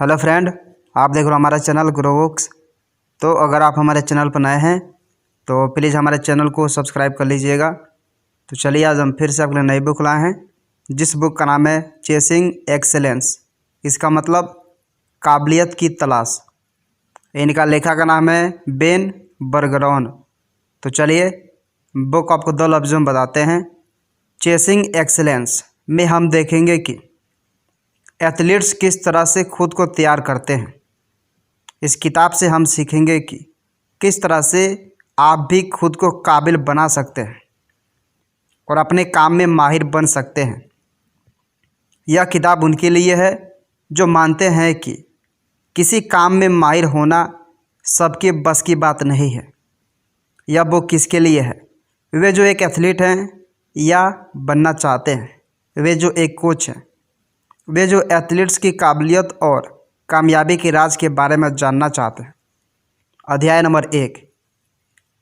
Hello friend, आप देख रहे हो हमारा चैनल ग्रोवोक्स। तो अगर आप हमारे चैनल पर नए हैं तो प्लीज़ हमारे चैनल को सब्सक्राइब कर लीजिएगा। तो चलिए आज हम फिर से आपके लिए नई बुक लाए हैं, जिस बुक का नाम है चेसिंग एक्सेलेंस। इसका मतलब काबिलियत की तलाश। इनका लेखक का नाम है बेन बर्गरॉन। तो चलिए बुक आपको दो लफ्ज़ों में बताते हैं। चेसिंग एक्सेलेंस में हम देखेंगे कि एथलीट्स किस तरह से खुद को तैयार करते हैं। इस किताब से हम सीखेंगे कि किस तरह से आप भी खुद को काबिल बना सकते हैं और अपने काम में माहिर बन सकते हैं। यह किताब उनके लिए है जो मानते हैं कि किसी काम में माहिर होना सबके बस की बात नहीं है। यह बुक किसके लिए है? वे जो एक एथलीट हैं या बनना चाहते हैं, वे जो एक कोच हैं, वे जो एथलीट्स की काबिलियत और कामयाबी के राज के बारे में जानना चाहते हैं। अध्याय नंबर 1,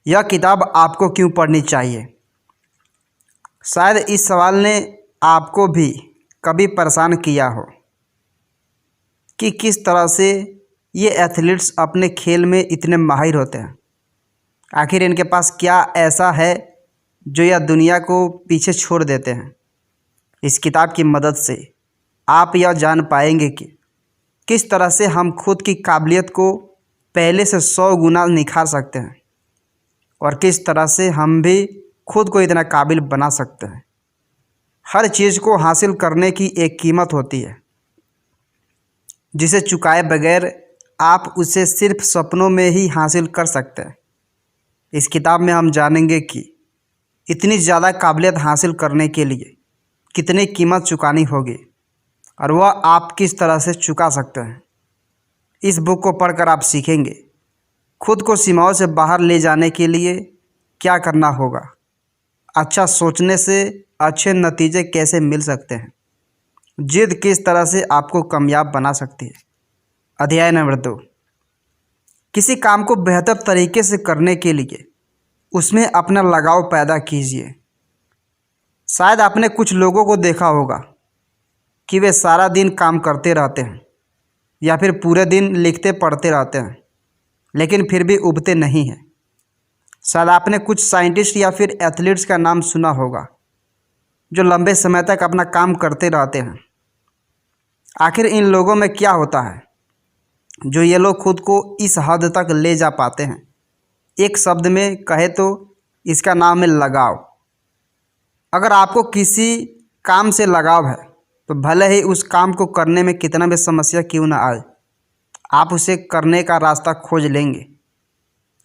यह किताब आपको क्यों पढ़नी चाहिए। शायद इस सवाल ने आपको भी कभी परेशान किया हो कि किस तरह से ये एथलीट्स अपने खेल में इतने माहिर होते हैं। आखिर इनके पास क्या ऐसा है जो यह दुनिया को पीछे छोड़ देते हैं। इस किताब की मदद से आप यह जान पाएंगे कि किस तरह से हम खुद की काबिलियत को पहले से 100 गुना निखार सकते हैं और किस तरह से हम भी खुद को इतना काबिल बना सकते हैं। हर चीज़ को हासिल करने की एक कीमत होती है, जिसे चुकाए बगैर आप उसे सिर्फ सपनों में ही हासिल कर सकते हैं। इस किताब में हम जानेंगे कि इतनी ज़्यादा काबिलियत हासिल करने के लिए कितनी कीमत चुकानी होगी और वह आप किस तरह से चुका सकते हैं। इस बुक को पढ़कर आप सीखेंगे खुद को सीमाओं से बाहर ले जाने के लिए क्या करना होगा, अच्छा सोचने से अच्छे नतीजे कैसे मिल सकते हैं, जिद किस तरह से आपको कामयाब बना सकती है। अध्याय नंबर 2, किसी काम को बेहतर तरीके से करने के लिए उसमें अपना लगाव पैदा कीजिए। शायद आपने कुछ लोगों को देखा होगा कि वे सारा दिन काम करते रहते हैं या फिर पूरे दिन लिखते पढ़ते रहते हैं, लेकिन फिर भी उबते नहीं हैं। शायद आपने कुछ साइंटिस्ट या फिर एथलीट्स का नाम सुना होगा जो लंबे समय तक अपना काम करते रहते हैं। आखिर इन लोगों में क्या होता है जो ये लोग खुद को इस हद तक ले जा पाते हैं? एक शब्द में कहे तो इसका नाम है लगाव। अगर आपको किसी काम से लगाव है तो भले ही उस काम को करने में कितना भी समस्या क्यों ना आए, आप उसे करने का रास्ता खोज लेंगे।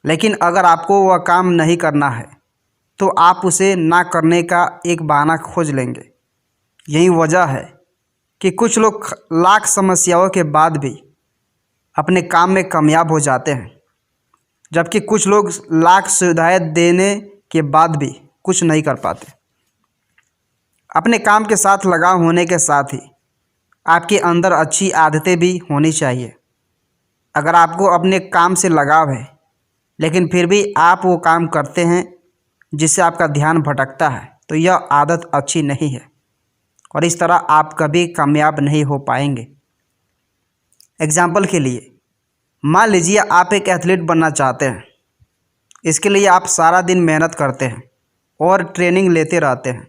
लेकिन अगर आपको वह काम नहीं करना है तो आप उसे ना करने का एक बहाना खोज लेंगे। यही वजह है कि कुछ लोग लाख समस्याओं के बाद भी अपने काम में कामयाब हो जाते हैं, जबकि कुछ लोग लाख सुविधाएं देने के बाद भी कुछ नहीं कर पाते। अपने काम के साथ लगाव होने के साथ ही आपके अंदर अच्छी आदतें भी होनी चाहिए। अगर आपको अपने काम से लगाव है लेकिन फिर भी आप वो काम करते हैं जिससे आपका ध्यान भटकता है, तो यह आदत अच्छी नहीं है और इस तरह आप कभी कामयाब नहीं हो पाएंगे। एग्जाम्पल के लिए मान लीजिए आप एक एथलीट बनना चाहते हैं। इसके लिए आप सारा दिन मेहनत करते हैं और ट्रेनिंग लेते रहते हैं।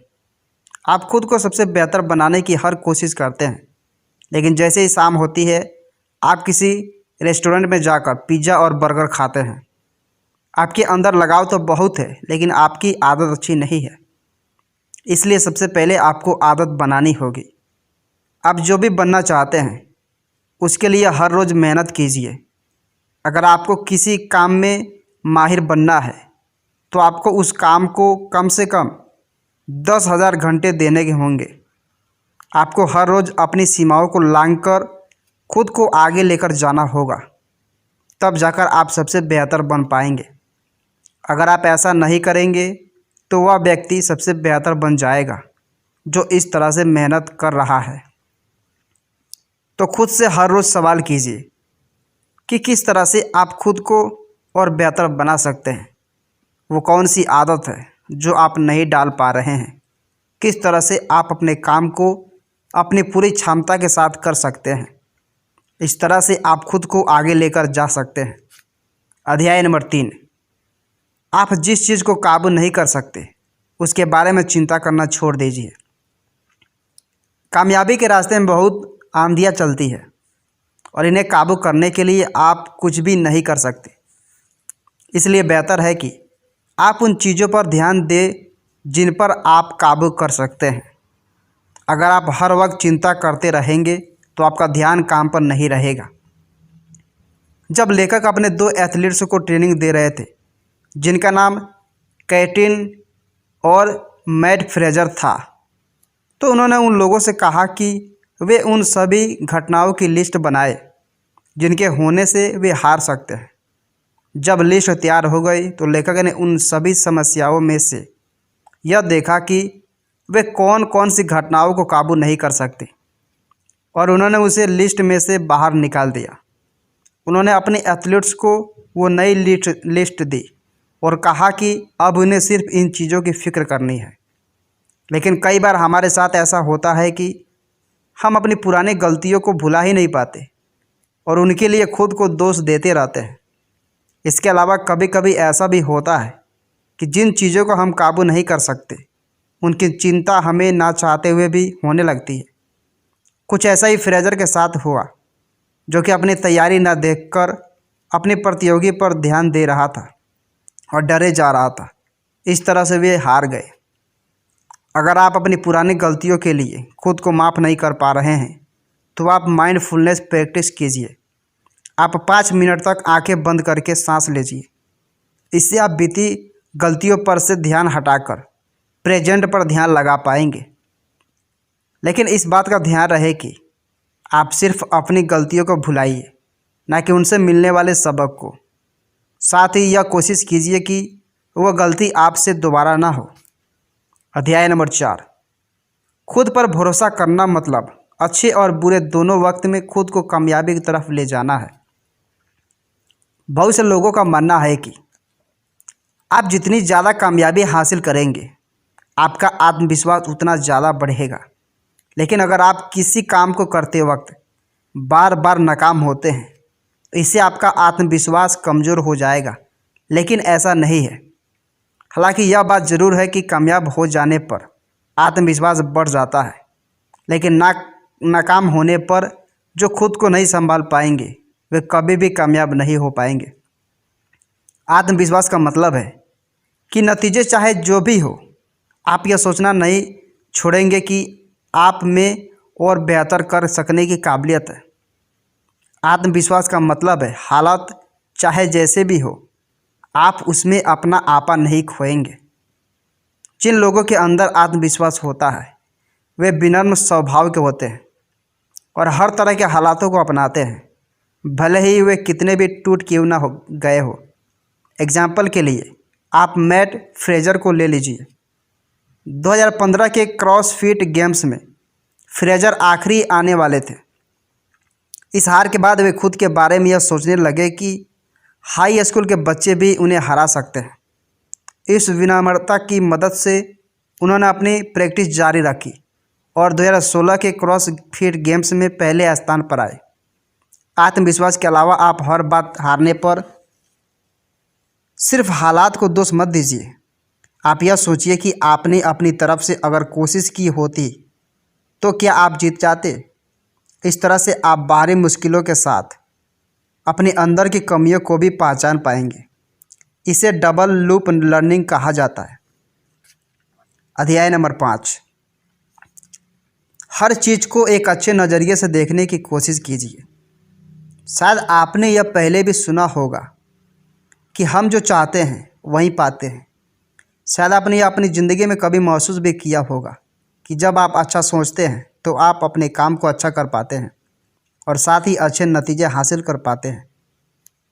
आप खुद को सबसे बेहतर बनाने की हर कोशिश करते हैं, लेकिन जैसे ही शाम होती है आप किसी रेस्टोरेंट में जाकर पिज़्ज़ा और बर्गर खाते हैं। आपके अंदर लगाव तो बहुत है, लेकिन आपकी आदत अच्छी नहीं है। इसलिए सबसे पहले आपको आदत बनानी होगी। आप जो भी बनना चाहते हैं उसके लिए हर रोज़ मेहनत कीजिए। अगर आपको किसी काम में माहिर बनना है तो आपको उस काम को कम से कम 10,000 घंटे देने के होंगे। आपको हर रोज़ अपनी सीमाओं को लांघकर खुद को आगे लेकर जाना होगा, तब जाकर आप सबसे बेहतर बन पाएंगे। अगर आप ऐसा नहीं करेंगे तो वह व्यक्ति सबसे बेहतर बन जाएगा जो इस तरह से मेहनत कर रहा है। तो खुद से हर रोज़ सवाल कीजिए कि किस तरह से आप खुद को और बेहतर बना सकते हैं। वो कौन सी आदत है जो आप नहीं डाल पा रहे हैं? किस तरह से आप अपने काम को अपनी पूरी क्षमता के साथ कर सकते हैं? इस तरह से आप खुद को आगे लेकर जा सकते हैं। अध्याय नंबर 3, आप जिस चीज़ को काबू नहीं कर सकते उसके बारे में चिंता करना छोड़ दीजिए। कामयाबी के रास्ते में बहुत आंधियाँ चलती है और इन्हें काबू करने के लिए आप कुछ भी नहीं कर सकते। इसलिए बेहतर है कि आप उन चीज़ों पर ध्यान दें जिन पर आप काबू कर सकते हैं। अगर आप हर वक्त चिंता करते रहेंगे तो आपका ध्यान काम पर नहीं रहेगा। जब लेखक अपने 2 एथलीट्स को ट्रेनिंग दे रहे थे जिनका नाम कैटिन और मैट फ्रेजर था, तो उन्होंने उन लोगों से कहा कि वे उन सभी घटनाओं की लिस्ट बनाए जिनके होने से वे हार सकते हैं। जब लिस्ट तैयार हो गई तो लेखक ने उन सभी समस्याओं में से यह देखा कि वे कौन कौन सी घटनाओं को काबू नहीं कर सकते और उन्होंने उसे लिस्ट में से बाहर निकाल दिया। उन्होंने अपने एथलीट्स को वो नई लिस्ट दी और कहा कि अब उन्हें सिर्फ इन चीज़ों की फ़िक्र करनी है। लेकिन कई बार हमारे साथ ऐसा होता है कि हम अपनी पुरानी गलतियों को भुला ही नहीं पाते और उनके लिए खुद को दोष देते रहते हैं। इसके अलावा कभी कभी ऐसा भी होता है कि जिन चीज़ों को हम काबू नहीं कर सकते उनकी चिंता हमें ना चाहते हुए भी होने लगती है। कुछ ऐसा ही फ्रेजर के साथ हुआ, जो कि अपनी तैयारी न देखकर अपने प्रतियोगी पर ध्यान दे रहा था और डरे जा रहा था। इस तरह से वे हार गए। अगर आप अपनी पुरानी गलतियों के लिए खुद को माफ़ नहीं कर पा रहे हैं तो आप माइंडफुलनेस प्रैक्टिस कीजिए। आप 5 मिनट तक आंखें बंद करके सांस लीजिए। इससे आप बीती गलतियों पर से ध्यान हटाकर प्रेजेंट पर ध्यान लगा पाएंगे। लेकिन इस बात का ध्यान रहे कि आप सिर्फ अपनी गलतियों को भुलाइए, ना कि उनसे मिलने वाले सबक को। साथ ही यह कोशिश कीजिए कि वह गलती आपसे दोबारा ना हो। अध्याय नंबर 4, खुद पर भरोसा करना मतलब अच्छे और बुरे दोनों वक्त में खुद को कामयाबी की तरफ ले जाना है। बहुत से लोगों का मानना है कि आप जितनी ज़्यादा कामयाबी हासिल करेंगे आपका आत्मविश्वास उतना ज़्यादा बढ़ेगा। लेकिन अगर आप किसी काम को करते वक्त बार बार नाकाम होते हैं तो इससे आपका आत्मविश्वास कमज़ोर हो जाएगा। लेकिन ऐसा नहीं है। हालांकि यह बात ज़रूर है कि कामयाब हो जाने पर आत्मविश्वास बढ़ जाता है, लेकिन नाकाम होने पर जो खुद को नहीं संभाल पाएंगे वे कभी भी कामयाब नहीं हो पाएंगे। आत्मविश्वास का मतलब है कि नतीजे चाहे जो भी हो, आप यह सोचना नहीं छोड़ेंगे कि आप में और बेहतर कर सकने की काबिलियत है। आत्मविश्वास का मतलब है हालात चाहे जैसे भी हो, आप उसमें अपना आपा नहीं खोएंगे। जिन लोगों के अंदर आत्मविश्वास होता है वे विनम्र स्वभाव के होते हैं और हर तरह के हालातों को अपनाते हैं, भले ही वे कितने भी टूट क्यों ना हो गए हो। एग्जाम्पल के लिए आप मैट फ्रेजर को ले लीजिए। 2015 के क्रॉसफिट गेम्स में फ्रेजर आखिरी आने वाले थे। इस हार के बाद वे खुद के बारे में यह सोचने लगे कि हाई स्कूल के बच्चे भी उन्हें हरा सकते हैं। इस विनम्रता की मदद से उन्होंने अपनी प्रैक्टिस जारी रखी और 2016 के क्रॉसफिट गेम्स में पहले स्थान पर आए। आत्मविश्वास के अलावा आप हर बात हारने पर सिर्फ हालात को दोष मत दीजिए। आप यह सोचिए कि आपने अपनी तरफ से अगर कोशिश की होती तो क्या आप जीत जाते। इस तरह से आप बाहरी मुश्किलों के साथ अपने अंदर की कमियों को भी पहचान पाएंगे। इसे डबल लूप लर्निंग कहा जाता है। अध्याय नंबर 5, हर चीज़ को एक अच्छे नज़रिए से देखने की कोशिश कीजिए। शायद आपने यह पहले भी सुना होगा कि हम जो चाहते हैं वही पाते हैं। शायद आपने यह अपनी ज़िंदगी में कभी महसूस भी किया होगा कि जब आप अच्छा सोचते हैं तो आप अपने काम को अच्छा कर पाते हैं और साथ ही अच्छे नतीजे हासिल कर पाते हैं।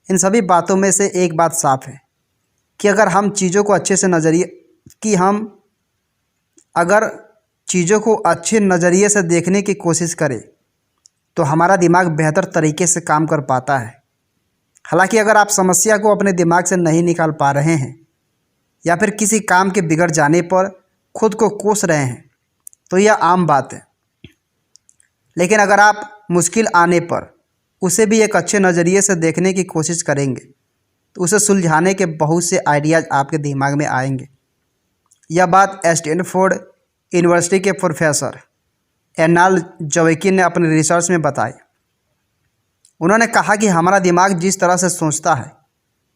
इन सभी बातों में से एक बात साफ है कि अगर हम चीज़ों को अच्छे नज़रिए से देखने की कोशिश करें तो हमारा दिमाग बेहतर तरीके से काम कर पाता है। हालांकि अगर आप समस्या को अपने दिमाग से नहीं निकाल पा रहे हैं या फिर किसी काम के बिगड़ जाने पर खुद को कोस रहे हैं तो यह आम बात है। लेकिन अगर आप मुश्किल आने पर उसे भी एक अच्छे नज़रिए से देखने की कोशिश करेंगे तो उसे सुलझाने के बहुत से आइडियाज़ आपके दिमाग में आएंगे। यह बात स्टैनफोर्ड यूनिवर्सिटी के प्रोफेसर एर्नाल्ड ज़वेकी ने अपने रिसर्च में बताई। उन्होंने कहा कि हमारा दिमाग जिस तरह से सोचता है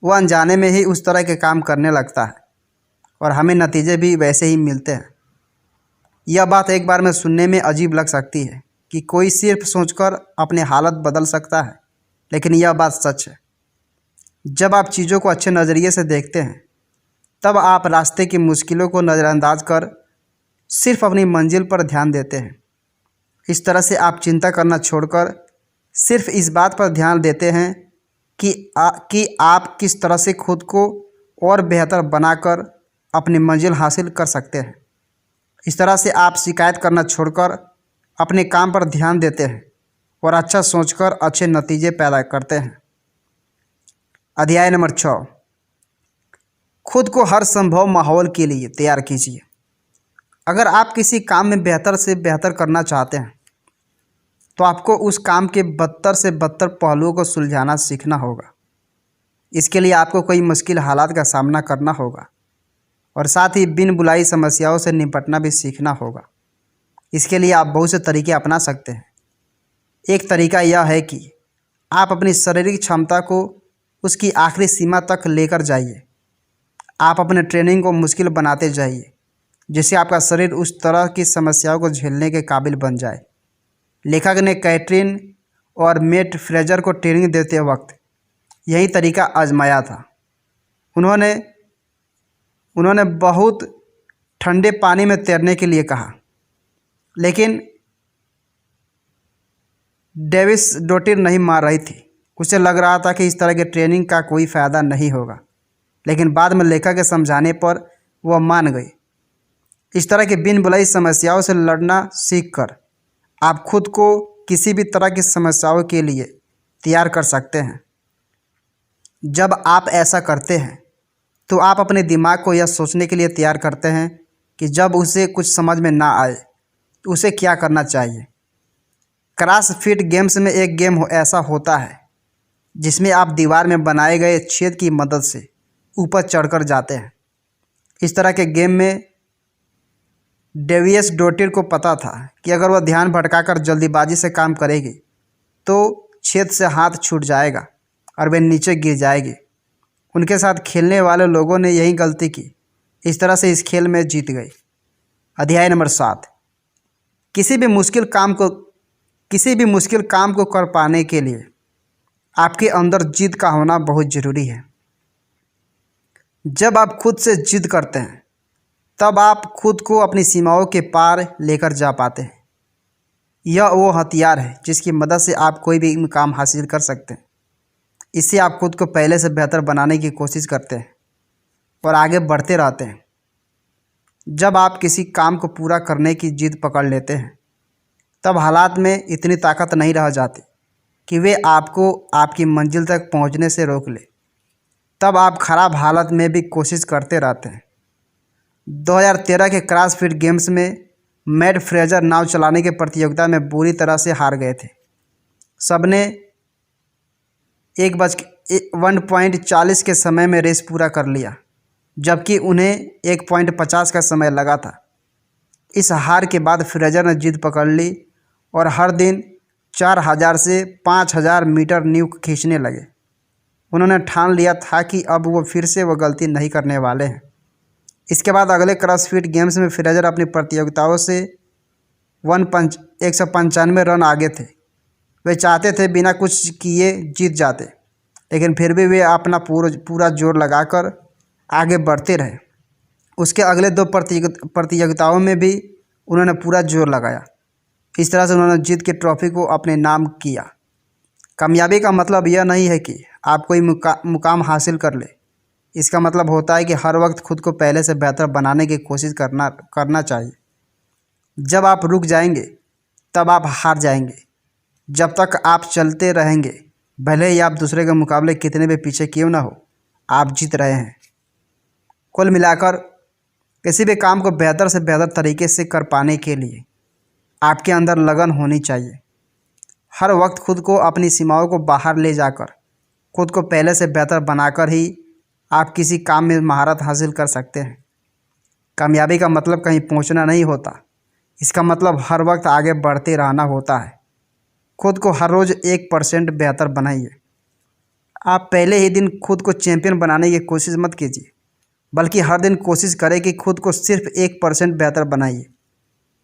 वह अनजाने में ही उस तरह के काम करने लगता है और हमें नतीजे भी वैसे ही मिलते हैं। यह बात एक बार में सुनने में अजीब लग सकती है कि कोई सिर्फ सोचकर अपनी हालत बदल सकता है, लेकिन यह बात सच है। जब आप चीज़ों को अच्छे नज़रिए से देखते हैं तब आप रास्ते की मुश्किलों को नज़रअंदाज कर सिर्फ अपनी मंजिल पर ध्यान देते हैं। इस तरह से आप चिंता करना छोड़कर सिर्फ इस बात पर ध्यान देते हैं कि आप किस तरह से खुद को और बेहतर बनाकर अपनी मंजिल हासिल कर सकते हैं। इस तरह से आप शिकायत करना छोड़कर अपने काम पर ध्यान देते हैं और अच्छा सोचकर अच्छे नतीजे पैदा करते हैं। अध्याय नंबर 6, खुद को हर संभव माहौल के लिए तैयार कीजिए। अगर आप किसी काम में बेहतर से बेहतर करना चाहते हैं तो आपको उस काम के बदतर से बदतर पहलुओं को सुलझाना सीखना होगा। इसके लिए आपको कई मुश्किल हालात का सामना करना होगा और साथ ही बिन बुलाई समस्याओं से निपटना भी सीखना होगा। इसके लिए आप बहुत से तरीके अपना सकते हैं। एक तरीका यह है कि आप अपनी शारीरिक क्षमता को उसकी आखिरी सीमा तक लेकर जाइए। आप अपने ट्रेनिंग को मुश्किल बनाते जाइए जिससे आपका शरीर उस तरह की समस्याओं को झेलने के काबिल बन जाए। लेखक ने कैटरीन और मैट फ्रेजर को ट्रेनिंग देते वक्त यही तरीका आजमाया था। उन्होंने बहुत ठंडे पानी में तैरने के लिए कहा, लेकिन डेविस डोटिर नहीं मार रही थी। उसे लग रहा था कि इस तरह के ट्रेनिंग का कोई फ़ायदा नहीं होगा, लेकिन बाद में लेखक के समझाने पर वह मान गई। इस तरह की बिन बुलाई समस्याओं से लड़ना सीखकर आप खुद को किसी भी तरह की समस्याओं के लिए तैयार कर सकते हैं। जब आप ऐसा करते हैं तो आप अपने दिमाग को यह सोचने के लिए तैयार करते हैं कि जब उसे कुछ समझ में ना आए तो उसे क्या करना चाहिए। क्रॉसफिट गेम्स में एक गेम ऐसा होता है जिसमें आप दीवार में बनाए गए छेद की मदद से ऊपर चढ़कर जाते हैं। इस तरह के गेम में डेविस डोटिर को पता था कि अगर वह ध्यान भटकाकर जल्दीबाजी से काम करेगी तो छेद से हाथ छूट जाएगा और वे नीचे गिर जाएगी। उनके साथ खेलने वाले लोगों ने यही गलती की। इस तरह से इस खेल में जीत गई। अध्याय नंबर 7, किसी भी मुश्किल काम को कर पाने के लिए आपके अंदर जिद का होना बहुत ज़रूरी है। जब आप खुद से जिद करते हैं तब आप खुद को अपनी सीमाओं के पार लेकर जा पाते हैं। यह वो हथियार है जिसकी मदद से आप कोई भी मुकाम हासिल कर सकते हैं। इससे आप खुद को पहले से बेहतर बनाने की कोशिश करते हैं और आगे बढ़ते रहते हैं। जब आप किसी काम को पूरा करने की जिद पकड़ लेते हैं तब हालात में इतनी ताकत नहीं रह जाती कि वे आपको आपकी मंजिल तक पहुंचने से रोक ले। तब आप खराब हालत में भी कोशिश करते रहते हैं। 2013 के क्रॉसफिट गेम्स में मैट फ्रेजर नाव चलाने की प्रतियोगिता में बुरी तरह से हार गए थे। सबने 1:40 के समय में रेस पूरा कर लिया, जबकि उन्हें 1:50 का समय लगा था। इस हार के बाद फ्रेजर ने जिद पकड़ ली और हर दिन 4000 से 5000 मीटर नींव खींचने लगे। उन्होंने ठान लिया था कि अब वो फिर से वो गलती नहीं करने वाले हैं। इसके बाद अगले क्रॉसफिट गेम्स में फ्रेजर अपनी प्रतियोगिताओं से 195 रन आगे थे। वे चाहते थे बिना कुछ किए जीत जाते, लेकिन फिर भी वे अपना पूरा जोर लगाकर आगे बढ़ते रहे। उसके अगले 2 प्रतियोगिताओं में भी उन्होंने पूरा जोर लगाया। इस तरह से उन्होंने जीत की ट्रॉफी को अपने नाम किया। कामयाबी का मतलब यह नहीं है कि आप कोई मुकाम हासिल कर ले। इसका मतलब होता है कि हर वक्त खुद को पहले से बेहतर बनाने की कोशिश करना चाहिए। जब आप रुक जाएंगे तब आप हार जाएंगे। जब तक आप चलते रहेंगे, भले ही आप दूसरे के मुकाबले कितने भी पीछे क्यों ना हो, आप जीत रहे हैं। कुल मिलाकर किसी भी काम को बेहतर से बेहतर तरीके से कर पाने के लिए आपके अंदर लगन होनी चाहिए। हर वक्त खुद को अपनी सीमाओं को बाहर ले जाकर खुद को पहले से बेहतर बनाकर ही आप किसी काम में महारत हासिल कर सकते हैं। कामयाबी का मतलब कहीं पहुंचना नहीं होता, इसका मतलब हर वक्त आगे बढ़ते रहना होता है। खुद को हर रोज़ 1% बेहतर बनाइए। आप पहले ही दिन खुद को चैंपियन बनाने की कोशिश मत कीजिए, बल्कि हर दिन कोशिश करें कि खुद को सिर्फ 1% बेहतर बनाइए।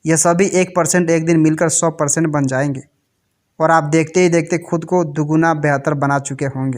यह सभी 1% एक दिन मिलकर 100% बन जाएंगे और आप देखते ही देखते खुद को दुगुना बेहतर बना चुके होंगे।